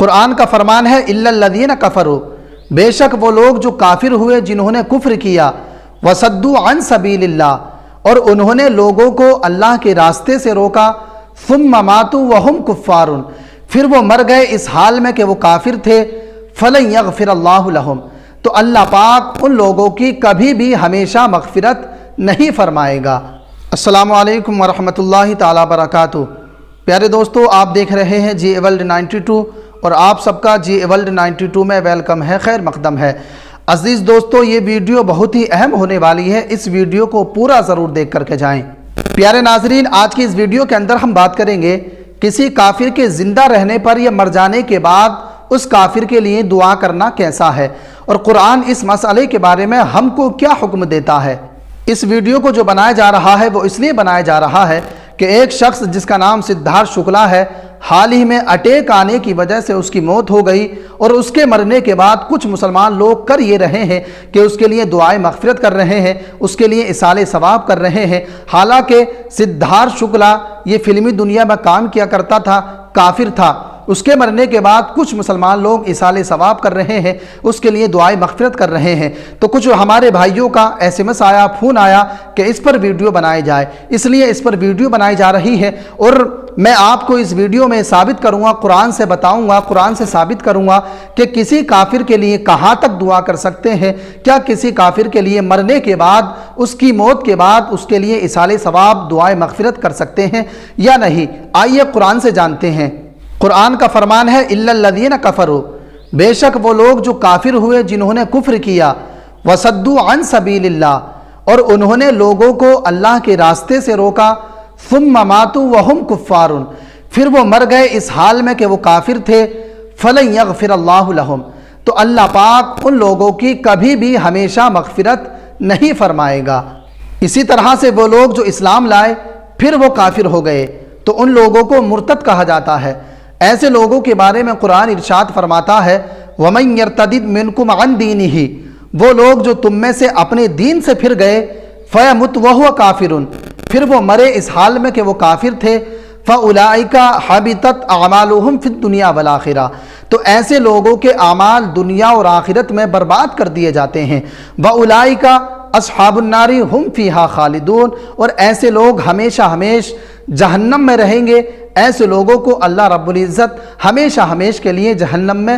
قرآن کا فرمان ہے الا الذین کفروا، بے شک وہ لوگ جو کافر ہوئے جنہوں نے کفر کیا، وصدوا عن سبیل اللہ، اور انہوں نے لوگوں کو اللہ کے راستے سے روکا، ثم ماتوا وہم کفار، پھر وہ مر گئے اس حال میں کہ وہ کافر تھے، فلن یغفر اللہ لہم، تو اللہ پاک ان لوگوں کی کبھی بھی ہمیشہ مغفرت نہیں فرمائے گا۔ السلام علیکم ورحمۃ اللہ تعالیٰ وبرکاتہ۔ پیارے دوستو، آپ دیکھ رہے ہیں جی ورلڈ 92 اور آپ سب کا جی ورلڈ 92 میں ویلکم ہے، خیر مقدم ہے۔ عزیز دوستو، یہ ویڈیو بہت ہی اہم ہونے والی ہے، اس ویڈیو کو پورا ضرور دیکھ کر کے جائیں۔ پیارے ناظرین، آج کی اس ویڈیو کے اندر ہم بات کریں گے کسی کافر کے زندہ رہنے پر یا مر جانے کے بعد اس کافر کے لیے دعا کرنا کیسا ہے، اور قرآن اس مسئلے کے بارے میں ہم کو کیا حکم دیتا ہے۔ اس ویڈیو کو جو بنایا جا رہا ہے وہ اس لیے بنایا جا رہا ہے کہ ایک شخص جس کا نام سدھارتھ شکلا ہے، حال ہی میں اٹیک آنے کی وجہ سے اس کی موت ہو گئی، اور اس کے مرنے کے بعد کچھ مسلمان لوگ کر یہ رہے ہیں کہ اس کے لیے دعائیں مغفرت کر رہے ہیں، اس کے لیے ایصال ثواب کر رہے ہیں، حالانکہ سدھارتھ شکلا یہ فلمی دنیا میں کام کیا کرتا تھا، کافر تھا۔ اس کے مرنے کے بعد کچھ مسلمان لوگ ایصال ثواب کر رہے ہیں، اس کے لیے دعائیں مغفرت کر رہے ہیں۔ تو کچھ ہمارے بھائیوں کا SMS آیا، فون آیا کہ اس پر ویڈیو بنائی جائے، اس لیے اس پر ویڈیو بنائی جا رہی ہے، اور میں آپ کو اس ویڈیو میں ثابت کروں گا، قرآن سے بتاؤں گا، قرآن سے ثابت کروں گا کہ کسی کافر کے لیے کہاں تک دعا کر سکتے ہیں، کیا کسی کافر کے لیے مرنے کے بعد، اس کی موت کے بعد اس کے لیے ایصال ثواب دعائیں مغفرت کر سکتے ہیں یا نہیں۔ آئیے قرآن سے جانتے ہیں۔ قرآن کا فرمان ہے الا الذین کفروا، بے شک وہ لوگ جو کافر ہوئے جنہوں نے کفر کیا، وصدوا عن سبیل اللہ، اور انہوں نے لوگوں کو اللہ کے راستے سے روکا، ثم ماتوا وہم کفار، پھر وہ مر گئے اس حال میں کہ وہ کافر تھے، فلن یغفر اللہ لہم، تو اللہ پاک ان لوگوں کی کبھی بھی ہمیشہ مغفرت نہیں فرمائے گا۔ اسی طرح سے وہ لوگ جو اسلام لائے پھر وہ کافر ہو گئے تو ان لوگوں کو مرتد کہا جاتا ہے۔ ایسے لوگوں کے بارے میں قرآن ارشاد فرماتا ہے وَمَن يَرْتَدِدْ مِنْكُمْ عَنْ دِينِهِ، وہ لوگ جو تم میں سے اپنے دین سے پھر گئے، فَيَمُتْ وَهُوَ كَافِرٌ، پھر وہ مرے اس حال میں کہ وہ کافر تھے، فَأُولَئِكَ حَبِطَتْ أَعْمَالُهُمْ فِي الدُّنْيَا وَالْآخِرَةِ، تو ایسے لوگوں کے اعمال دنیا اور آخرت میں برباد کر دیے جاتے ہیں۔ وَأُولَئِكَ اصحاب النار ہم فیہا خالدون، اور ایسے لوگ ہمیشہ جہنم میں رہیں گے۔ ایسے لوگوں کو اللہ رب العزت ہمیشہ کے لیے جہنم میں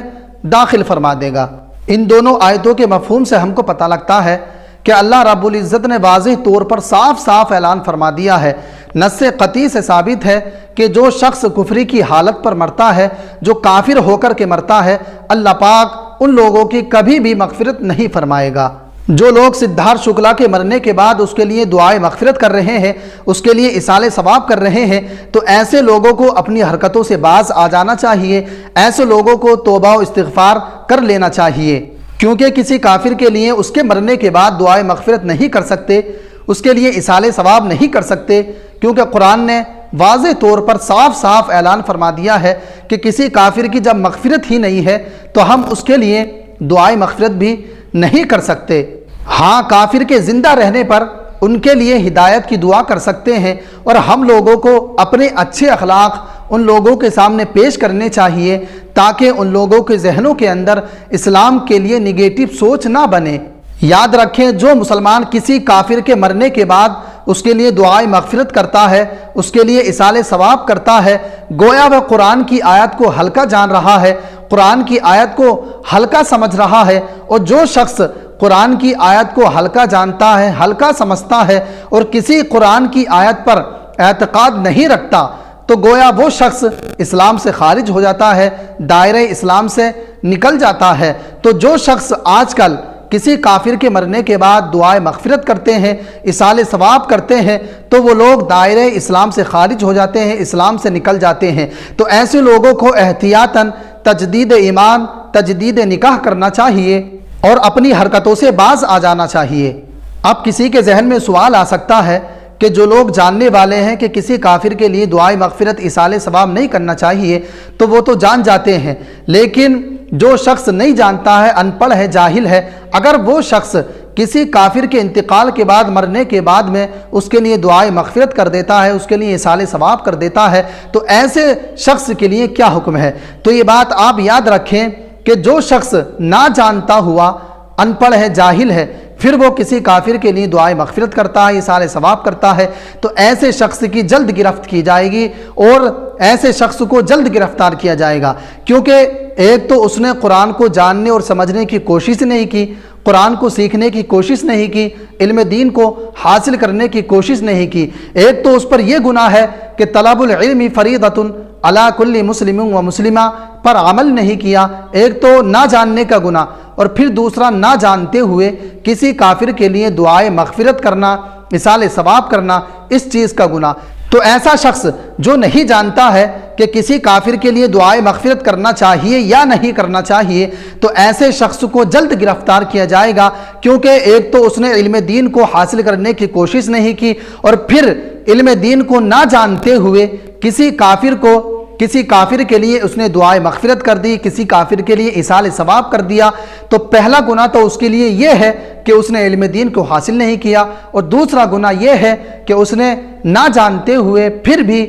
داخل فرما دے گا۔ ان دونوں آیتوں کے مفہوم سے ہم کو پتہ لگتا ہے کہ اللہ رب العزت نے واضح طور پر صاف اعلان فرما دیا ہے، نص قطعی سے ثابت ہے کہ جو شخص کفری کی حالت پر مرتا ہے، جو کافر ہو کر کے مرتا ہے، اللہ پاک ان لوگوں کی کبھی بھی مغفرت نہیں فرمائے گا۔ جو لوگ سدھارتھ شکلا کے مرنے کے بعد اس کے لیے دعائیں مغفرت کر رہے ہیں، اس کے لیے ایصال ثواب کر رہے ہیں، تو ایسے لوگوں کو اپنی حرکتوں سے باز آ جانا چاہیے، ایسے لوگوں کو توبہ و استغفار کر لینا چاہیے، کیونکہ کسی کافر کے لیے اس کے مرنے کے بعد دعائیں مغفرت نہیں کر سکتے، اس کے لیے ایصال ثواب نہیں کر سکتے، کیونکہ قرآن نے واضح طور پر صاف اعلان فرما دیا ہے کہ کسی کافر کی جب مغفرت ہی نہیں ہے تو ہم اس کے لیے دعائیں مغفرت بھی نہیں کر سکتے۔ ہاں، کافر کے زندہ رہنے پر ان کے لیے ہدایت کی دعا کر سکتے ہیں، اور ہم لوگوں کو اپنے اچھے اخلاق ان لوگوں کے سامنے پیش کرنے چاہیے تاکہ ان لوگوں کے ذہنوں کے اندر اسلام کے لیے نگیٹو سوچ نہ بنے۔ یاد رکھیں، جو مسلمان کسی کافر کے مرنے کے بعد اس کے لیے دعائیں مغفرت کرتا ہے، اس کے لیے ایصال ثواب کرتا ہے، گویا وہ قرآن کی آیت کو ہلکا جان رہا ہے، قرآن کی آیت کو ہلکا سمجھ رہا ہے، اور جو شخص قرآن کی آیت کو ہلکا جانتا ہے، ہلکا سمجھتا ہے، اور کسی قرآن کی آیت پر اعتقاد نہیں رکھتا، تو گویا وہ شخص اسلام سے خارج ہو جاتا ہے، دائرہ اسلام سے نکل جاتا ہے۔ تو جو شخص آج کل کسی کافر کے مرنے کے بعد دعائیں مغفرت کرتے ہیں، ایصال ثواب کرتے ہیں، تو وہ لوگ دائرہ اسلام سے خارج ہو جاتے ہیں، اسلام سے نکل جاتے ہیں۔ تو ایسے لوگوں کو احتیاطاً تجدید ایمان، تجدید نکاح کرنا چاہیے اور اپنی حرکتوں سے باز آ جانا چاہیے۔ اب کسی کے ذہن میں سوال آ سکتا ہے کہ جو لوگ جاننے والے ہیں کہ کسی کافر کے لیے دعائیں مغفرت ایصال ثواب نہیں کرنا چاہیے تو وہ تو جان جاتے ہیں، لیکن جو شخص نہیں جانتا ہے، ان پڑھ ہے، جاہل ہے، اگر وہ شخص کسی کافر کے انتقال کے بعد مرنے کے بعد میں اس کے لیے دعائے مغفرت کر دیتا ہے، اس کے لیے ایصال ثواب کر دیتا ہے، تو ایسے شخص کے لیے کیا حکم ہے؟ تو یہ بات آپ یاد رکھیں کہ جو شخص نہ جانتا ہوا ان پڑھ ہے، جاہل ہے، پھر وہ کسی کافر کے لیے دعائے مغفرت کرتا ہے، ایصال ثواب کرتا ہے، تو ایسے شخص کی جلد گرفت کی جائے گی اور ایسے شخص کو جلد گرفتار کیا جائے گا، کیونکہ ایک تو اس نے قرآن کو جاننے اور سمجھنے کی کوشش نہیں کی، قرآن کو سیکھنے کی کوشش نہیں کی، علم دین کو حاصل کرنے کی کوشش نہیں کی۔ ایک تو اس پر یہ گناہ ہے کہ طلب العلم فریضۃ علی کل مسلم و مسلمہ پر عمل نہیں کیا، ایک تو نہ جاننے کا گناہ، اور پھر دوسرا نہ جانتے ہوئے کسی کافر کے لیے دعائے مغفرت کرنا، ایصال ثواب کرنا، اس چیز کا گناہ۔ تو ایسا شخص جو نہیں جانتا ہے کہ کسی کافر کے لیے دعائے مغفرت کرنا چاہیے یا نہیں کرنا چاہیے، تو ایسے شخص کو جلد گرفتار کیا جائے گا، کیونکہ ایک تو اس نے علم دین کو حاصل کرنے کی کوشش نہیں کی، اور پھر علم دین کو نہ جانتے ہوئے کسی کافر کے لیے اس نے دعائے مغفرت کر دی، کسی کافر کے لیے ایصال ثواب کر دیا۔ تو پہلا گناہ تو اس کے لیے یہ ہے کہ اس نے علم دین کو حاصل نہیں کیا، اور دوسرا گناہ یہ ہے کہ اس نے نہ جانتے ہوئے پھر بھی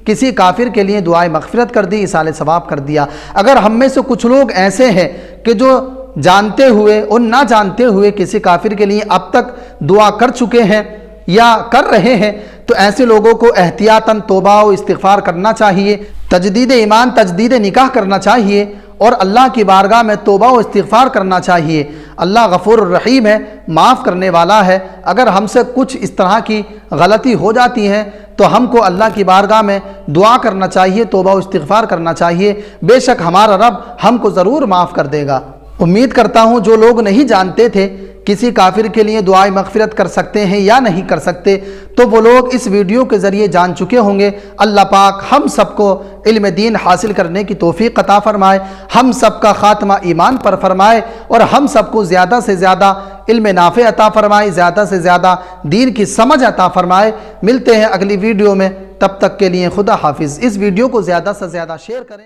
کسی کافر کے لیے دعائے مغفرت کر دی، ایصال ثواب کر دیا۔ اگر ہم میں سے کچھ لوگ ایسے ہیں کہ جو جانتے ہوئے اور نہ جانتے ہوئے کسی کافر کے لیے اب تک دعا کر چکے ہیں یا کر رہے ہیں، تو ایسے لوگوں کو احتیاطاً توبہ و استغفار کرنا چاہیے، تجدید ایمان، تجدید نکاح کرنا چاہیے، اور اللہ کی بارگاہ میں توبہ و استغفار کرنا چاہیے۔ اللہ غفور الرحیم ہے، معاف کرنے والا ہے۔ اگر ہم سے کچھ اس طرح کی غلطی ہو جاتی ہے تو ہم کو اللہ کی بارگاہ میں دعا کرنا چاہیے، توبہ و استغفار کرنا چاہیے، بے شک ہمارا رب ہم کو ضرور معاف کر دے گا۔ امید کرتا ہوں جو لوگ نہیں جانتے تھے کسی کافر کے لیے دعائے مغفرت کر سکتے ہیں یا نہیں کر سکتے، تو وہ لوگ اس ویڈیو کے ذریعے جان چکے ہوں گے۔ اللہ پاک ہم سب کو علم دین حاصل کرنے کی توفیق عطا فرمائے، ہم سب کا خاتمہ ایمان پر فرمائے، اور ہم سب کو زیادہ سے زیادہ علم نافع عطا فرمائے، زیادہ سے زیادہ دین کی سمجھ عطا فرمائے۔ ملتے ہیں اگلی ویڈیو میں، تب تک کے لیے خدا حافظ۔ اس ویڈیو کو زیادہ سے زیادہ شیئر کریں۔